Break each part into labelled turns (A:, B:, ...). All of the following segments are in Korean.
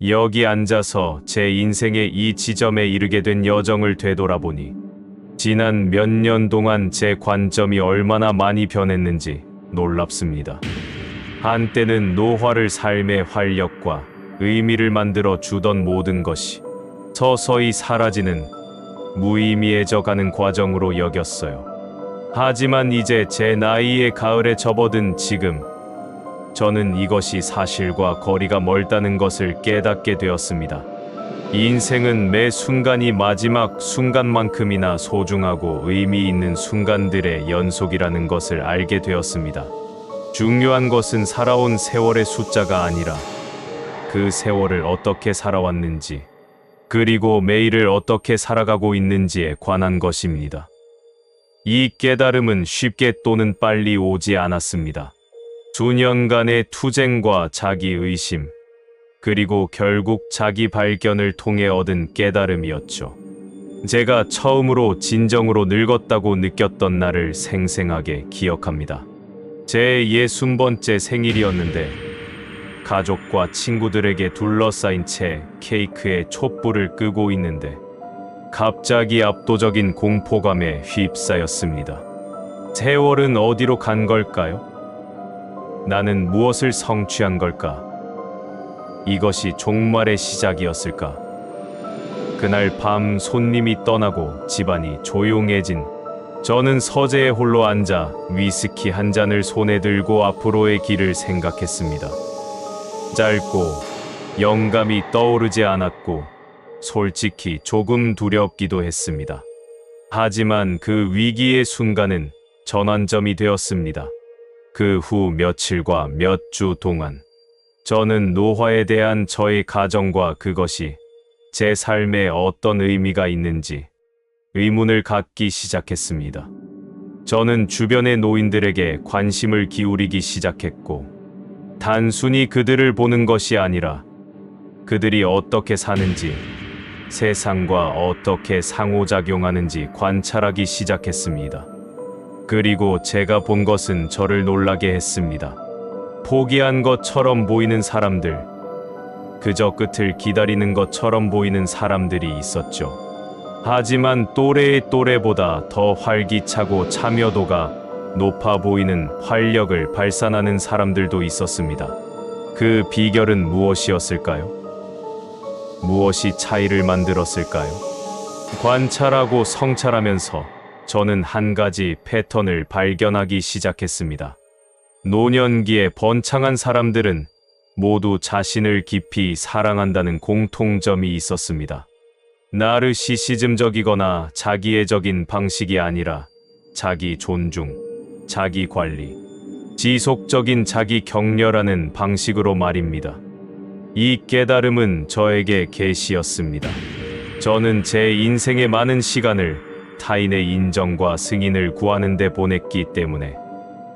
A: 여기 앉아서 제 인생의 이 지점에 이르게 된 여정을 되돌아보니 지난 몇 년 동안 제 관점이 얼마나 많이 변했는지 놀랍습니다. 한때는 노화를 삶의 활력과 의미를 만들어 주던 모든 것이 서서히 사라지는 무의미해져가는 과정으로 여겼어요. 하지만 이제 제 나이의 가을에 접어든 지금, 저는 이것이 사실과 거리가 멀다는 것을 깨닫게 되었습니다. 인생은 매 순간이 마지막 순간만큼이나 소중하고 의미 있는 순간들의 연속이라는 것을 알게 되었습니다. 중요한 것은 살아온 세월의 숫자가 아니라 그 세월을 어떻게 살아왔는지, 그리고 매일을 어떻게 살아가고 있는지에 관한 것입니다. 이 깨달음은 쉽게 또는 빨리 오지 않았습니다. 수년간의 투쟁과 자기의심, 그리고 결국 자기 발견을 통해 얻은 깨달음이었죠. 제가 처음으로 진정으로 늙었다고 느꼈던 날을 생생하게 기억합니다. 제 60번째 생일이었는데 가족과 친구들에게 둘러싸인 채 케이크에 촛불을 끄고 있는데 갑자기 압도적인 공포감에 휩싸였습니다. 세월은 어디로 간 걸까요? 나는 무엇을 성취한 걸까? 이것이 종말의 시작이었을까? 그날 밤 손님이 떠나고 집안이 조용해진 저는 서재에 홀로 앉아 위스키 한 잔을 손에 들고 앞으로의 길을 생각했습니다. 짧고 영감이 떠오르지 않았고 솔직히 조금 두렵기도 했습니다. 하지만 그 위기의 순간은 전환점이 되었습니다. 그 후 며칠과 몇 주 동안 저는 노화에 대한 저의 가정과 그것이 제 삶에 어떤 의미가 있는지 의문을 갖기 시작했습니다. 저는 주변의 노인들에게 관심을 기울이기 시작했고, 단순히 그들을 보는 것이 아니라 그들이 어떻게 사는지, 세상과 어떻게 상호작용하는지 관찰하기 시작했습니다. 그리고 제가 본 것은 저를 놀라게 했습니다. 포기한 것처럼 보이는 사람들, 그저 끝을 기다리는 것처럼 보이는 사람들이 있었죠. 하지만 또래의 또래보다 더 활기차고 참여도가 높아 보이는 활력을 발산하는 사람들도 있었습니다. 그 비결은 무엇이었을까요? 무엇이 차이를 만들었을까요? 관찰하고 성찰하면서 저는 한 가지 패턴을 발견하기 시작했습니다. 노년기에 번창한 사람들은 모두 자신을 깊이 사랑한다는 공통점이 있었습니다. 나르시시즘적이거나 자기애적인 방식이 아니라 자기 존중, 자기 관리, 지속적인 자기 격려라는 방식으로 말입니다. 이 깨달음은 저에게 계시였습니다. 저는 제 인생의 많은 시간을 타인의 인정과 승인을 구하는 데 보냈기 때문에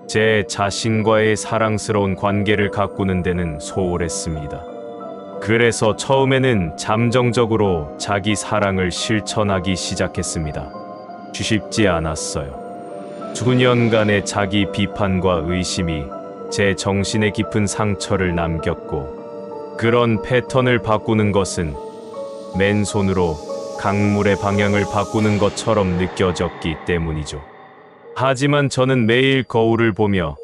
A: 제 자신과의 사랑스러운 관계를 가꾸는 데는 소홀했습니다. 그래서 처음에는 잠정적으로 자기 사랑을 실천하기 시작했습니다. 쉽지 않았어요. 수년간의 자기 비판과 의심이 제 정신에 깊은 상처를 남겼고, 그런 패턴을 바꾸는 것은 맨손으로 강물의 방향을 바꾸는 것처럼 느껴졌기 때문이죠. 하지만 저는 매일 거울을 보며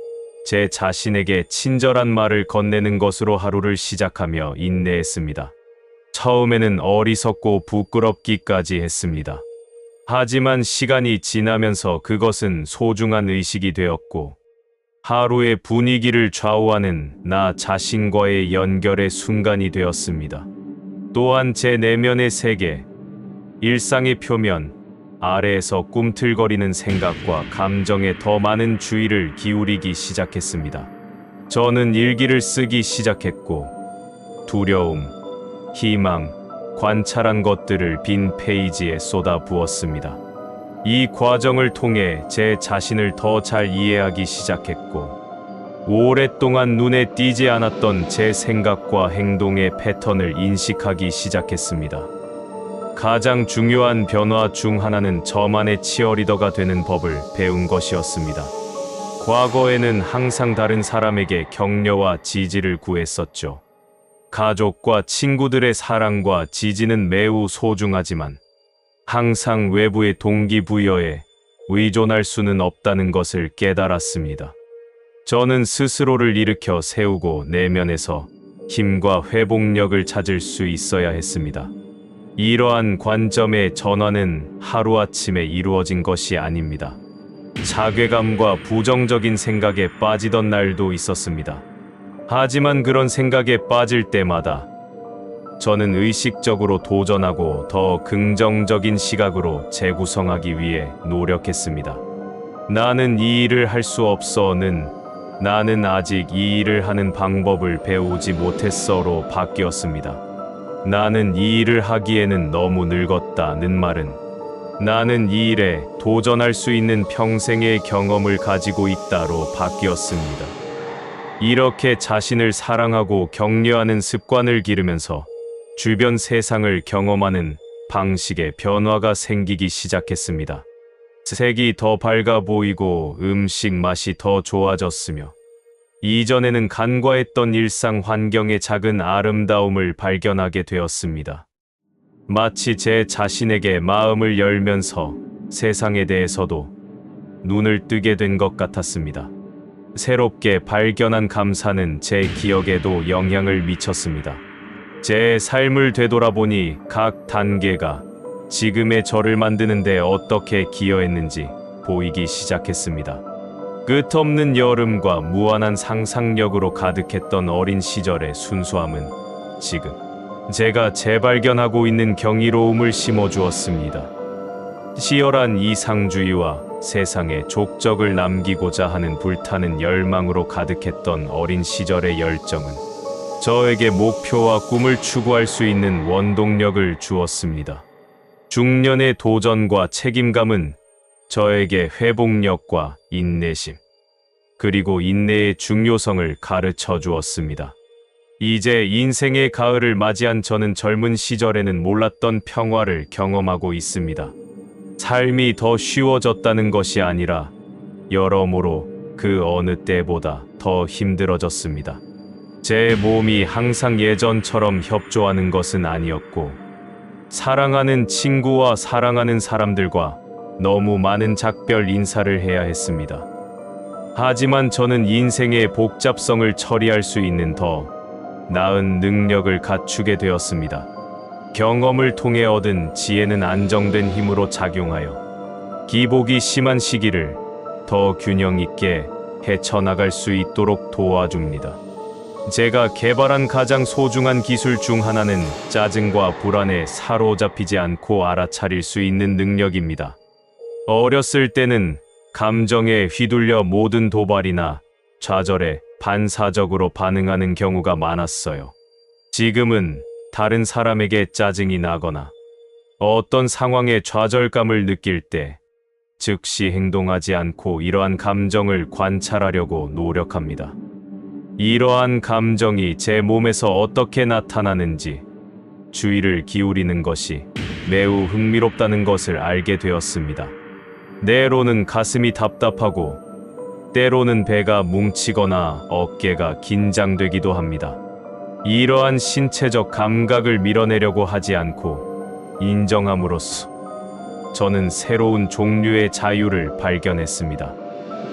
A: 제 자신에게 친절한 말을 건네는 것으로 하루를 시작하며 인내했습니다. 처음에는 어리석고 부끄럽기까지 했습니다. 하지만 시간이 지나면서 그것은 소중한 의식이 되었고, 하루의 분위기를 좌우하는 나 자신과의 연결의 순간이 되었습니다. 또한 제 내면의 세계, 일상의 표면 아래에서 꿈틀거리는 생각과 감정에 더 많은 주의를 기울이기 시작했습니다. 저는 일기를 쓰기 시작했고, 두려움, 희망, 관찰한 것들을 빈 페이지에 쏟아 부었습니다. 이 과정을 통해 제 자신을 더 잘 이해하기 시작했고, 오랫동안 눈에 띄지 않았던 제 생각과 행동의 패턴을 인식하기 시작했습니다. 가장 중요한 변화 중 하나는 저만의 치어리더가 되는 법을 배운 것이었습니다. 과거에는 항상 다른 사람에게 격려와 지지를 구했었죠. 가족과 친구들의 사랑과 지지는 매우 소중하지만 항상 외부의 동기부여에 의존할 수는 없다는 것을 깨달았습니다. 저는 스스로를 일으켜 세우고 내면에서 힘과 회복력을 찾을 수 있어야 했습니다. 이러한 관점의 전환은 하루아침에 이루어진 것이 아닙니다. 자괴감과 부정적인 생각에 빠지던 날도 있었습니다. 하지만 그런 생각에 빠질 때마다 저는 의식적으로 도전하고 더 긍정적인 시각으로 재구성하기 위해 노력했습니다. 나는 이 일을 할 수 없어는 나는 아직 이 일을 하는 방법을 배우지 못했어로 바뀌었습니다. 나는 이 일을 하기에는 너무 늙었다는 말은 나는 이 일에 도전할 수 있는 평생의 경험을 가지고 있다로 바뀌었습니다. 이렇게 자신을 사랑하고 격려하는 습관을 기르면서 주변 세상을 경험하는 방식의 변화가 생기기 시작했습니다. 색이 더 밝아 보이고 음식 맛이 더 좋아졌으며 이전에는 간과했던 일상 환경의 작은 아름다움을 발견하게 되었습니다. 마치 제 자신에게 마음을 열면서 세상에 대해서도 눈을 뜨게 된 것 같았습니다. 새롭게 발견한 감사는 제 기억에도 영향을 미쳤습니다. 제 삶을 되돌아보니 각 단계가 지금의 저를 만드는 데 어떻게 기여했는지 보이기 시작했습니다. 끝없는 여름과 무한한 상상력으로 가득했던 어린 시절의 순수함은 지금 제가 재발견하고 있는 경이로움을 심어주었습니다. 치열한 이상주의와 세상에 족적을 남기고자 하는 불타는 열망으로 가득했던 어린 시절의 열정은 저에게 목표와 꿈을 추구할 수 있는 원동력을 주었습니다. 중년의 도전과 책임감은 저에게 회복력과 인내심, 그리고 인내의 중요성을 가르쳐 주었습니다. 이제 인생의 가을을 맞이한 저는 젊은 시절에는 몰랐던 평화를 경험하고 있습니다. 삶이 더 쉬워졌다는 것이 아니라 여러모로 그 어느 때보다 더 힘들어졌습니다. 제 몸이 항상 예전처럼 협조하는 것은 아니었고, 사랑하는 친구와 사랑하는 사람들과 너무 많은 작별 인사를 해야 했습니다. 하지만 저는 인생의 복잡성을 처리할 수 있는 더 나은 능력을 갖추게 되었습니다. 경험을 통해 얻은 지혜는 안정된 힘으로 작용하여 기복이 심한 시기를 더 균형 있게 헤쳐나갈 수 있도록 도와줍니다. 제가 개발한 가장 소중한 기술 중 하나는 짜증과 불안에 사로잡히지 않고 알아차릴 수 있는 능력입니다. 어렸을 때는 감정에 휘둘려 모든 도발이나 좌절에 반사적으로 반응하는 경우가 많았어요. 지금은 다른 사람에게 짜증이 나거나 어떤 상황에 좌절감을 느낄 때 즉시 행동하지 않고 이러한 감정을 관찰하려고 노력합니다. 이러한 감정이 제 몸에서 어떻게 나타나는지 주의를 기울이는 것이 매우 흥미롭다는 것을 알게 되었습니다. 때로는 가슴이 답답하고 때로는 배가 뭉치거나 어깨가 긴장되기도 합니다. 이러한 신체적 감각을 밀어내려고 하지 않고 인정함으로써 저는 새로운 종류의 자유를 발견했습니다.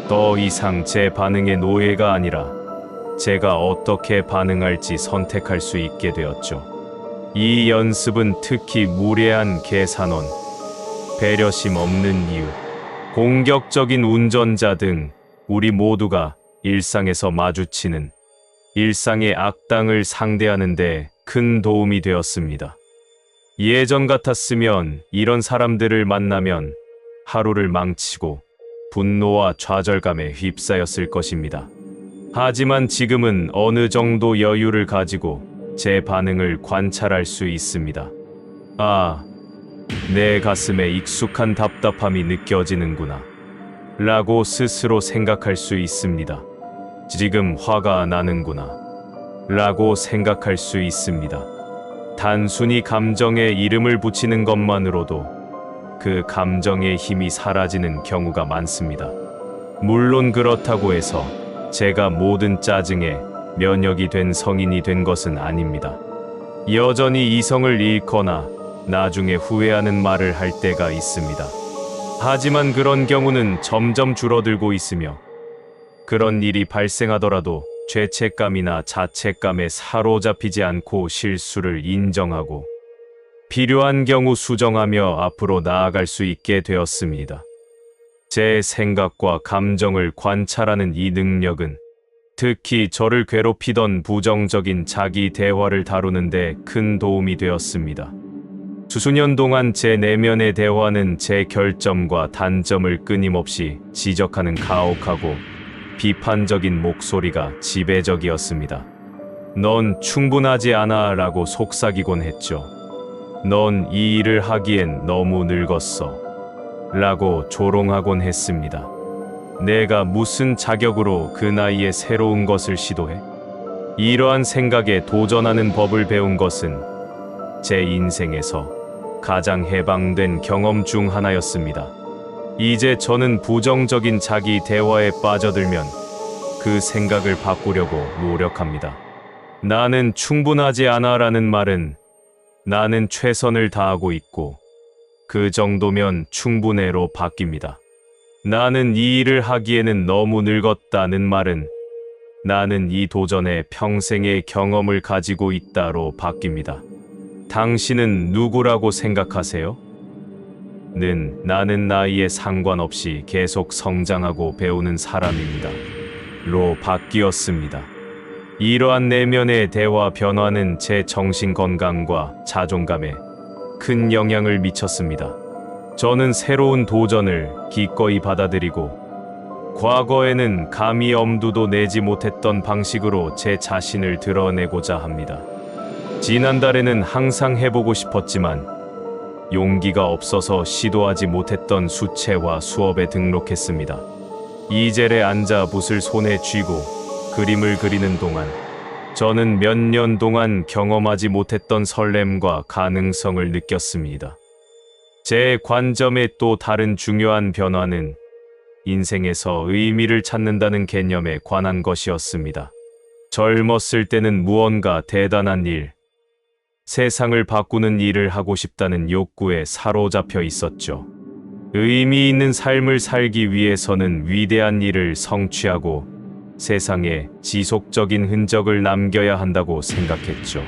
A: 더 이상 제 반응의 노예가 아니라 제가 어떻게 반응할지 선택할 수 있게 되었죠. 이 연습은 특히 무례한 계산원, 배려심 없는 이유, 공격적인 운전자 등 우리 모두가 일상에서 마주치는 일상의 악당을 상대하는 데 큰 도움이 되었습니다. 예전 같았으면 이런 사람들을 만나면 하루를 망치고 분노와 좌절감에 휩싸였을 것입니다. 하지만 지금은 어느 정도 여유를 가지고 제 반응을 관찰할 수 있습니다. 아, 내 가슴에 익숙한 답답함이 느껴지는구나 라고 스스로 생각할 수 있습니다. 지금 화가 나는구나 라고 생각할 수 있습니다. 단순히 감정에 이름을 붙이는 것만으로도 그 감정의 힘이 사라지는 경우가 많습니다. 물론 그렇다고 해서 제가 모든 짜증에 면역이 된 성인이 된 것은 아닙니다. 여전히 이성을 잃거나 나중에 후회하는 말을 할 때가 있습니다. 하지만 그런 경우는 점점 줄어들고 있으며 그런 일이 발생하더라도 죄책감이나 자책감에 사로잡히지 않고 실수를 인정하고 필요한 경우 수정하며 앞으로 나아갈 수 있게 되었습니다. 제 생각과 감정을 관찰하는 이 능력은 특히 저를 괴롭히던 부정적인 자기 대화를 다루는 데 큰 도움이 되었습니다. 수수년 동안 제 내면의 대화는 제 결점과 단점을 끊임없이 지적하는 가혹하고 비판적인 목소리가 지배적이었습니다. 넌 충분하지 않아 라고 속삭이곤 했죠. 넌 이 일을 하기엔 너무 늙었어 라고 조롱하곤 했습니다. 내가 무슨 자격으로 그 나이에 새로운 것을 시도해? 이러한 생각에 도전하는 법을 배운 것은 제 인생에서 가장 해방된 경험 중 하나였습니다. 이제 저는 부정적인 자기 대화에 빠져들면 그 생각을 바꾸려고 노력합니다. 나는 충분하지 않아 라는 말은 나는 최선을 다하고 있고 그 정도면 충분해로 바뀝니다. 나는 이 일을 하기에는 너무 늙었다는 말은 나는 이 도전에 평생의 경험을 가지고 있다로 바뀝니다. 당신은 누구라고 생각하세요? 나는 나이에 상관없이 계속 성장하고 배우는 사람입니다. 로 바뀌었습니다. 이러한 내면의 대화 변화는 제 정신 건강과 자존감에 큰 영향을 미쳤습니다. 저는 새로운 도전을 기꺼이 받아들이고 과거에는 감히 엄두도 내지 못했던 방식으로 제 자신을 드러내고자 합니다. 지난달에는 항상 해보고 싶었지만 용기가 없어서 시도하지 못했던 수채화 수업에 등록했습니다. 이젤에 앉아 붓을 손에 쥐고 그림을 그리는 동안 저는 몇 년 동안 경험하지 못했던 설렘과 가능성을 느꼈습니다. 제 관점의 또 다른 중요한 변화는 인생에서 의미를 찾는다는 개념에 관한 것이었습니다. 젊었을 때는 무언가 대단한 일, 세상을 바꾸는 일을 하고 싶다는 욕구에 사로잡혀 있었죠. 의미 있는 삶을 살기 위해서는 위대한 일을 성취하고 세상에 지속적인 흔적을 남겨야 한다고 생각했죠.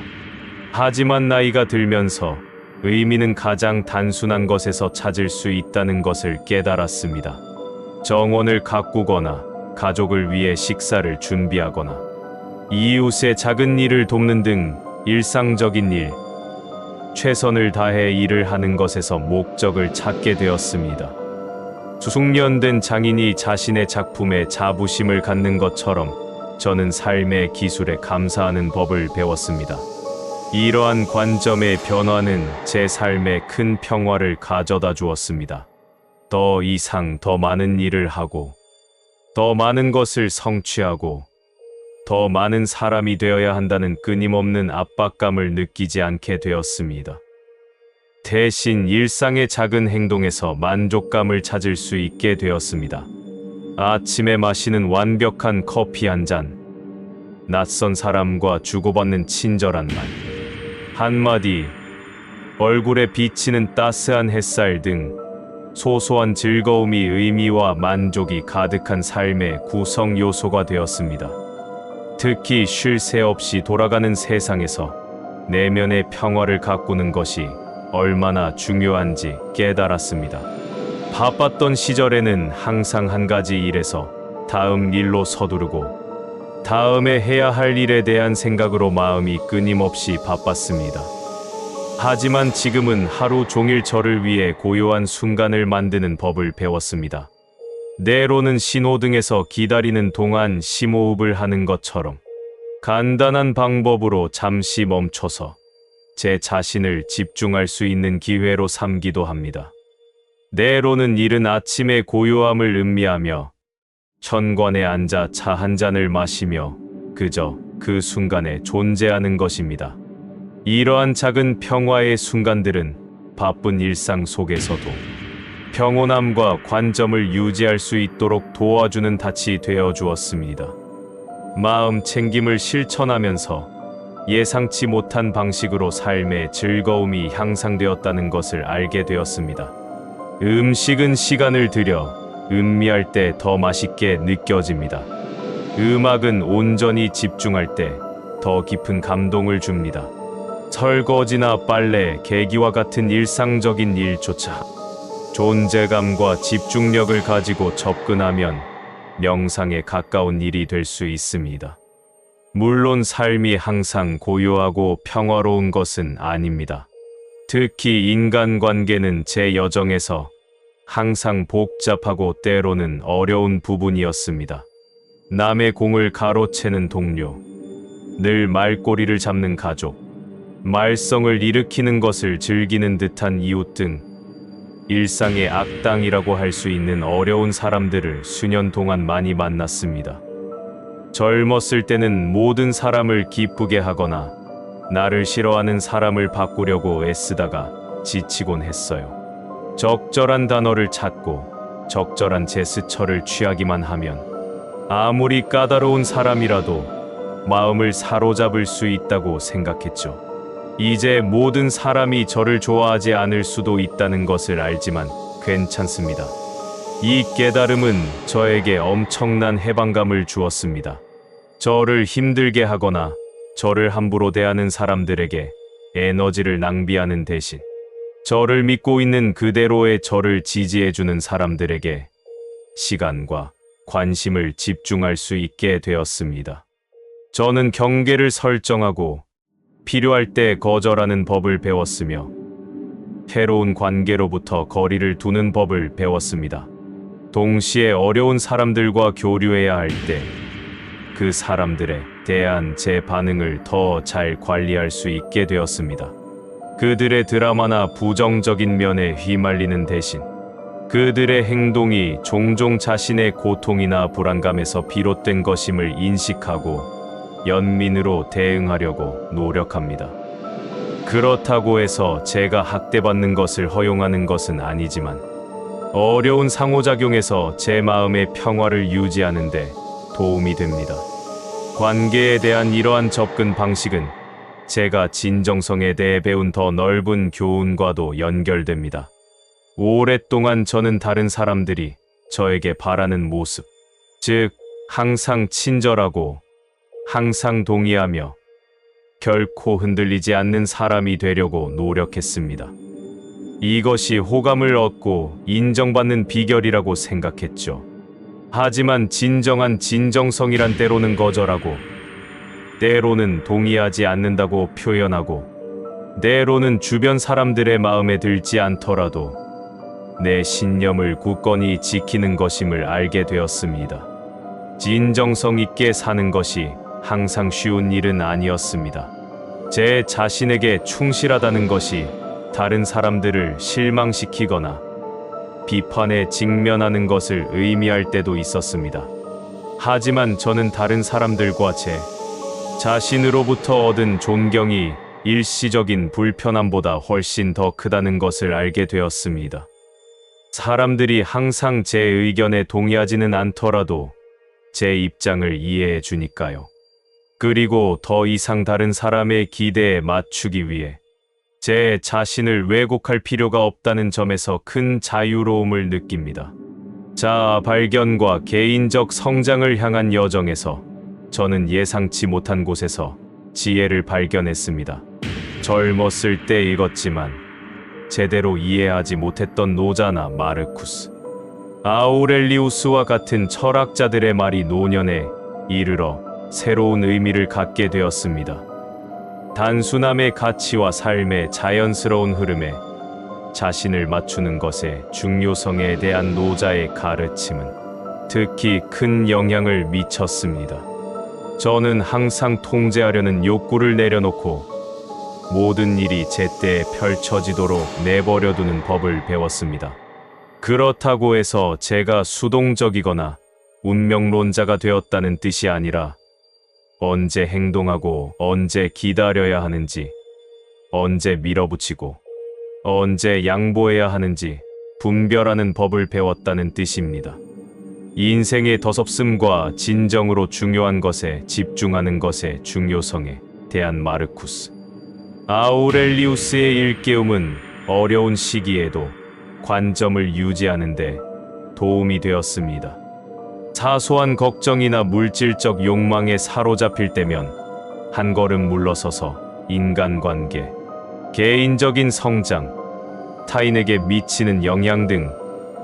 A: 하지만 나이가 들면서 의미는 가장 단순한 것에서 찾을 수 있다는 것을 깨달았습니다. 정원을 가꾸거나 가족을 위해 식사를 준비하거나 이웃의 작은 일을 돕는 등 일상적인 일, 최선을 다해 일을 하는 것에서 목적을 찾게 되었습니다. 수십년 된 장인이 자신의 작품에 자부심을 갖는 것처럼 저는 삶의 기술에 감사하는 법을 배웠습니다. 이러한 관점의 변화는 제 삶에 큰 평화를 가져다 주었습니다. 더 이상 더 많은 일을 하고, 더 많은 것을 성취하고, 더 많은 사람이 되어야 한다는 끊임없는 압박감을 느끼지 않게 되었습니다. 대신 일상의 작은 행동에서 만족감을 찾을 수 있게 되었습니다. 아침에 마시는 완벽한 커피 한 잔, 낯선 사람과 주고받는 친절한 말, 한마디, 얼굴에 비치는 따스한 햇살 등 소소한 즐거움이 의미와 만족이 가득한 삶의 구성 요소가 되었습니다. 특히 쉴 새 없이 돌아가는 세상에서 내면의 평화를 가꾸는 것이 얼마나 중요한지 깨달았습니다. 바빴던 시절에는 항상 한 가지 일에서 다음 일로 서두르고 다음에 해야 할 일에 대한 생각으로 마음이 끊임없이 바빴습니다. 하지만 지금은 하루 종일 저를 위해 고요한 순간을 만드는 법을 배웠습니다. 때로는 신호등에서 기다리는 동안 심호흡을 하는 것처럼 간단한 방법으로 잠시 멈춰서 제 자신을 집중할 수 있는 기회로 삼기도 합니다. 때로는 이른 아침의 고요함을 음미하며 천관에 앉아 차 한 잔을 마시며 그저 그 순간에 존재하는 것입니다. 이러한 작은 평화의 순간들은 바쁜 일상 속에서도 평온함과 관점을 유지할 수 있도록 도와주는 닻이 되어 주었습니다. 마음 챙김을 실천하면서 예상치 못한 방식으로 삶의 즐거움이 향상되었다는 것을 알게 되었습니다. 음식은 시간을 들여 음미할 때 더 맛있게 느껴집니다. 음악은 온전히 집중할 때 더 깊은 감동을 줍니다. 설거지나 빨래, 계기와 같은 일상적인 일조차 존재감과 집중력을 가지고 접근하면 명상에 가까운 일이 될 수 있습니다. 물론 삶이 항상 고요하고 평화로운 것은 아닙니다. 특히 인간관계는 제 여정에서 항상 복잡하고 때로는 어려운 부분이었습니다. 남의 공을 가로채는 동료, 늘 말꼬리를 잡는 가족, 말썽을 일으키는 것을 즐기는 듯한 이웃 등 일상의 악당이라고 할 수 있는 어려운 사람들을 수년 동안 많이 만났습니다. 젊었을 때는 모든 사람을 기쁘게 하거나 나를 싫어하는 사람을 바꾸려고 애쓰다가 지치곤 했어요. 적절한 단어를 찾고 적절한 제스처를 취하기만 하면 아무리 까다로운 사람이라도 마음을 사로잡을 수 있다고 생각했죠. 이제 모든 사람이 저를 좋아하지 않을 수도 있다는 것을 알지만 괜찮습니다. 이 깨달음은 저에게 엄청난 해방감을 주었습니다. 저를 힘들게 하거나 저를 함부로 대하는 사람들에게 에너지를 낭비하는 대신 저를 믿고 있는 그대로의 저를 지지해주는 사람들에게 시간과 관심을 집중할 수 있게 되었습니다. 저는 경계를 설정하고 필요할 때 거절하는 법을 배웠으며 새로운 관계로부터 거리를 두는 법을 배웠습니다. 동시에 어려운 사람들과 교류해야 할 때 그 사람들에 대한 제 반응을 더 잘 관리할 수 있게 되었습니다. 그들의 드라마나 부정적인 면에 휘말리는 대신 그들의 행동이 종종 자신의 고통이나 불안감에서 비롯된 것임을 인식하고 연민으로 대응하려고 노력합니다. 그렇다고 해서 제가 학대받는 것을 허용하는 것은 아니지만 어려운 상호작용에서 제 마음의 평화를 유지하는 데 도움이 됩니다. 관계에 대한 이러한 접근 방식은 제가 진정성에 대해 배운 더 넓은 교훈과도 연결됩니다. 오랫동안 저는 다른 사람들이 저에게 바라는 모습, 즉 항상 친절하고 항상 동의하며 결코 흔들리지 않는 사람이 되려고 노력했습니다. 이것이 호감을 얻고 인정받는 비결이라고 생각했죠. 하지만 진정한 진정성이란 때로는 거절하고, 때로는 동의하지 않는다고 표현하고, 때로는 주변 사람들의 마음에 들지 않더라도 내 신념을 굳건히 지키는 것임을 알게 되었습니다. 진정성 있게 사는 것이 항상 쉬운 일은 아니었습니다. 제 자신에게 충실하다는 것이 다른 사람들을 실망시키거나 비판에 직면하는 것을 의미할 때도 있었습니다. 하지만 저는 다른 사람들과 제 자신으로부터 얻은 존경이 일시적인 불편함보다 훨씬 더 크다는 것을 알게 되었습니다. 사람들이 항상 제 의견에 동의하지는 않더라도 제 입장을 이해해 주니까요. 그리고 더 이상 다른 사람의 기대에 맞추기 위해 제 자신을 왜곡할 필요가 없다는 점에서 큰 자유로움을 느낍니다. 자아 발견과 개인적 성장을 향한 여정에서 저는 예상치 못한 곳에서 지혜를 발견했습니다. 젊었을 때 읽었지만 제대로 이해하지 못했던 노자나 마르쿠스, 아우렐리우스와 같은 철학자들의 말이 노년에 이르러 새로운 의미를 갖게 되었습니다. 단순함의 가치와 삶의 자연스러운 흐름에 자신을 맞추는 것의 중요성에 대한 노자의 가르침은 특히 큰 영향을 미쳤습니다. 저는 항상 통제하려는 욕구를 내려놓고 모든 일이 제때에 펼쳐지도록 내버려두는 법을 배웠습니다. 그렇다고 해서 제가 수동적이거나 운명론자가 되었다는 뜻이 아니라 언제 행동하고 언제 기다려야 하는지, 언제 밀어붙이고 언제 양보해야 하는지 분별하는 법을 배웠다는 뜻입니다. 인생의 더섭음과 진정으로 중요한 것에 집중하는 것의 중요성에 대한 마르쿠스 아우렐리우스의 일깨움은 어려운 시기에도 관점을 유지하는 데 도움이 되었습니다. 사소한 걱정이나 물질적 욕망에 사로잡힐 때면 한 걸음 물러서서 인간관계, 개인적인 성장, 타인에게 미치는 영향 등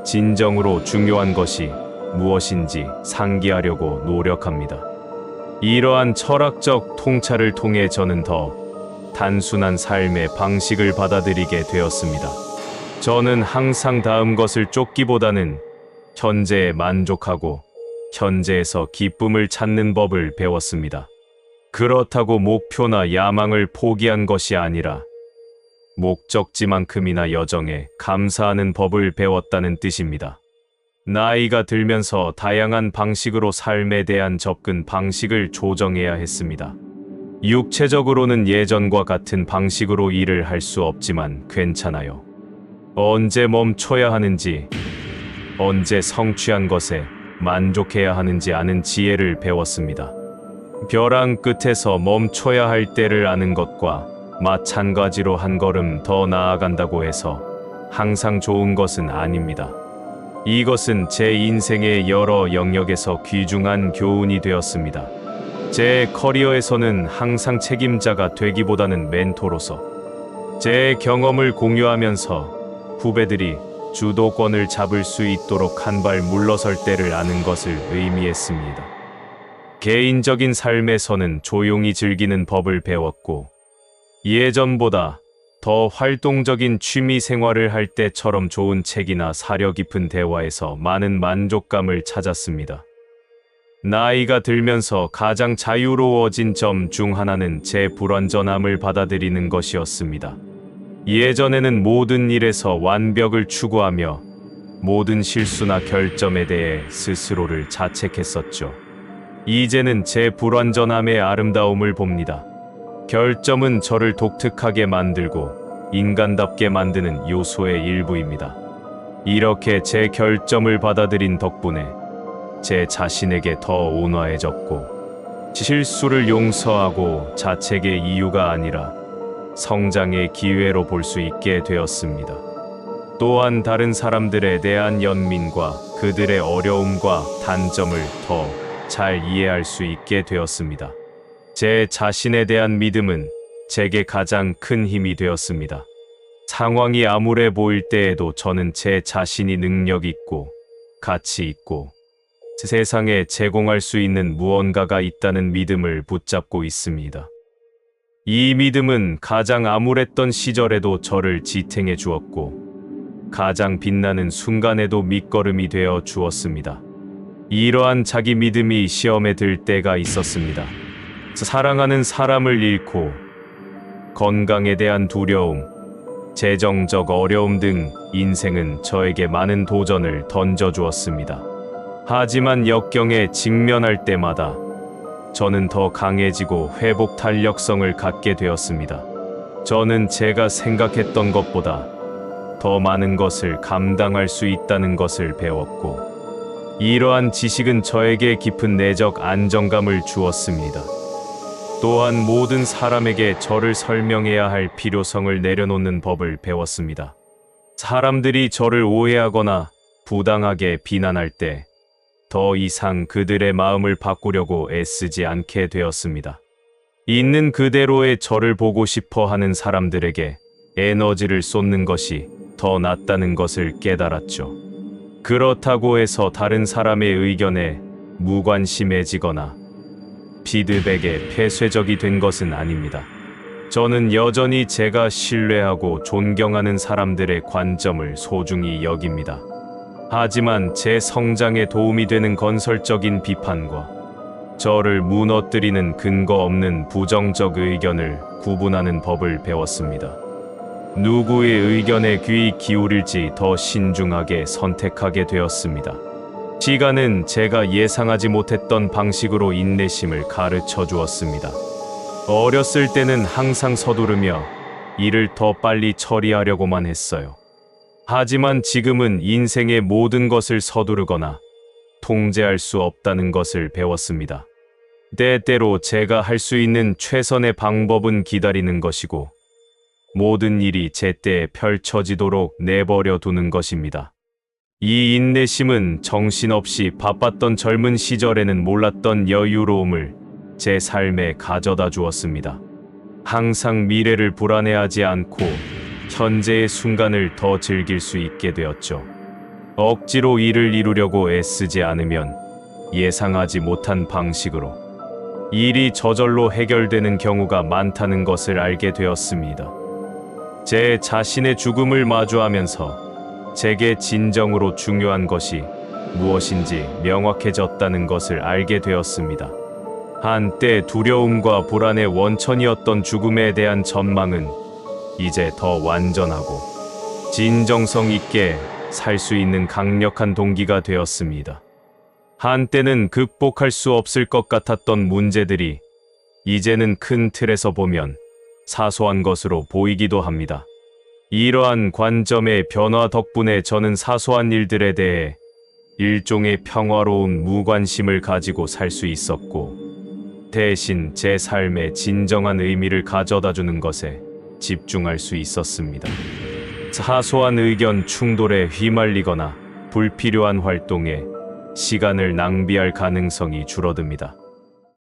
A: 진정으로 중요한 것이 무엇인지 상기하려고 노력합니다. 이러한 철학적 통찰을 통해 저는 더 단순한 삶의 방식을 받아들이게 되었습니다. 저는 항상 다음 것을 쫓기보다는 현재에 만족하고 현재에서 기쁨을 찾는 법을 배웠습니다. 그렇다고 목표나 야망을 포기한 것이 아니라 목적지만큼이나 여정에 감사하는 법을 배웠다는 뜻입니다. 나이가 들면서 다양한 방식으로 삶에 대한 접근 방식을 조정해야 했습니다. 육체적으로는 예전과 같은 방식으로 일을 할 수 없지만 괜찮아요. 언제 멈춰야 하는지, 언제 성취한 것에 만족해야 하는지 아는 지혜를 배웠습니다. 벼랑 끝에서 멈춰야 할 때를 아는 것과 마찬가지로 한 걸음 더 나아간다고 해서 항상 좋은 것은 아닙니다. 이것은 제 인생의 여러 영역에서 귀중한 교훈이 되었습니다. 제 커리어에서는 항상 책임자가 되기보다는 멘토로서 제 경험을 공유하면서 후배들이 주도권을 잡을 수 있도록 한 발 물러설 때를 아는 것을 의미했습니다. 개인적인 삶에서는 조용히 즐기는 법을 배웠고 예전보다 더 활동적인 취미 생활을 할 때처럼 좋은 책이나 사려 깊은 대화에서 많은 만족감을 찾았습니다. 나이가 들면서 가장 자유로워진 점 중 하나는 제 불완전함을 받아들이는 것이었습니다. 예전에는 모든 일에서 완벽을 추구하며 모든 실수나 결점에 대해 스스로를 자책했었죠. 이제는 제 불완전함의 아름다움을 봅니다. 결점은 저를 독특하게 만들고 인간답게 만드는 요소의 일부입니다. 이렇게 제 결점을 받아들인 덕분에 제 자신에게 더 온화해졌고 실수를 용서하고 자책의 이유가 아니라 성장의 기회로 볼 수 있게 되었습니다. 또한 다른 사람들에 대한 연민과 그들의 어려움과 단점을 더 잘 이해할 수 있게 되었습니다. 제 자신에 대한 믿음은 제게 가장 큰 힘이 되었습니다. 상황이 암울해 보일 때에도 저는 제 자신이 능력 있고 가치 있고 세상에 제공할 수 있는 무언가가 있다는 믿음을 붙잡고 있습니다. 이 믿음은 가장 암울했던 시절에도 저를 지탱해 주었고 가장 빛나는 순간에도 밑거름이 되어 주었습니다. 이러한 자기 믿음이 시험에 들 때가 있었습니다. 사랑하는 사람을 잃고 건강에 대한 두려움, 재정적 어려움 등 인생은 저에게 많은 도전을 던져주었습니다. 하지만 역경에 직면할 때마다 저는 더 강해지고 회복 탄력성을 갖게 되었습니다. 저는 제가 생각했던 것보다 더 많은 것을 감당할 수 있다는 것을 배웠고 이러한 지식은 저에게 깊은 내적 안정감을 주었습니다. 또한 모든 사람에게 저를 설명해야 할 필요성을 내려놓는 법을 배웠습니다. 사람들이 저를 오해하거나 부당하게 비난할 때 더 이상 그들의 마음을 바꾸려고 애쓰지 않게 되었습니다. 있는 그대로의 저를 보고 싶어 하는 사람들에게 에너지를 쏟는 것이 더 낫다는 것을 깨달았죠. 그렇다고 해서 다른 사람의 의견에 무관심해지거나 피드백에 폐쇄적이 된 것은 아닙니다. 저는 여전히 제가 신뢰하고 존경하는 사람들의 관점을 소중히 여깁니다. 하지만 제 성장에 도움이 되는 건설적인 비판과 저를 무너뜨리는 근거 없는 부정적 의견을 구분하는 법을 배웠습니다. 누구의 의견에 귀 기울일지 더 신중하게 선택하게 되었습니다. 시간은 제가 예상하지 못했던 방식으로 인내심을 가르쳐 주었습니다. 어렸을 때는 항상 서두르며 일을 더 빨리 처리하려고만 했어요. 하지만 지금은 인생의 모든 것을 서두르거나 통제할 수 없다는 것을 배웠습니다. 때때로 제가 할 수 있는 최선의 방법은 기다리는 것이고 모든 일이 제때에 펼쳐지도록 내버려 두는 것입니다. 이 인내심은 정신없이 바빴던 젊은 시절에는 몰랐던 여유로움을 제 삶에 가져다 주었습니다. 항상 미래를 불안해하지 않고 현재의 순간을 더 즐길 수 있게 되었죠. 억지로 일을 이루려고 애쓰지 않으면 예상하지 못한 방식으로 일이 저절로 해결되는 경우가 많다는 것을 알게 되었습니다. 제 자신의 죽음을 마주하면서 제게 진정으로 중요한 것이 무엇인지 명확해졌다는 것을 알게 되었습니다. 한때 두려움과 불안의 원천이었던 죽음에 대한 전망은 이제 더 완전하고 진정성 있게 살 수 있는 강력한 동기가 되었습니다. 한때는 극복할 수 없을 것 같았던 문제들이 이제는 큰 틀에서 보면 사소한 것으로 보이기도 합니다. 이러한 관점의 변화 덕분에 저는 사소한 일들에 대해 일종의 평화로운 무관심을 가지고 살 수 있었고 대신 제 삶에 진정한 의미를 가져다주는 것에 집중할 수 있었습니다. 사소한 의견 충돌에 휘말리거나 불필요한 활동에 시간을 낭비할 가능성이 줄어듭니다.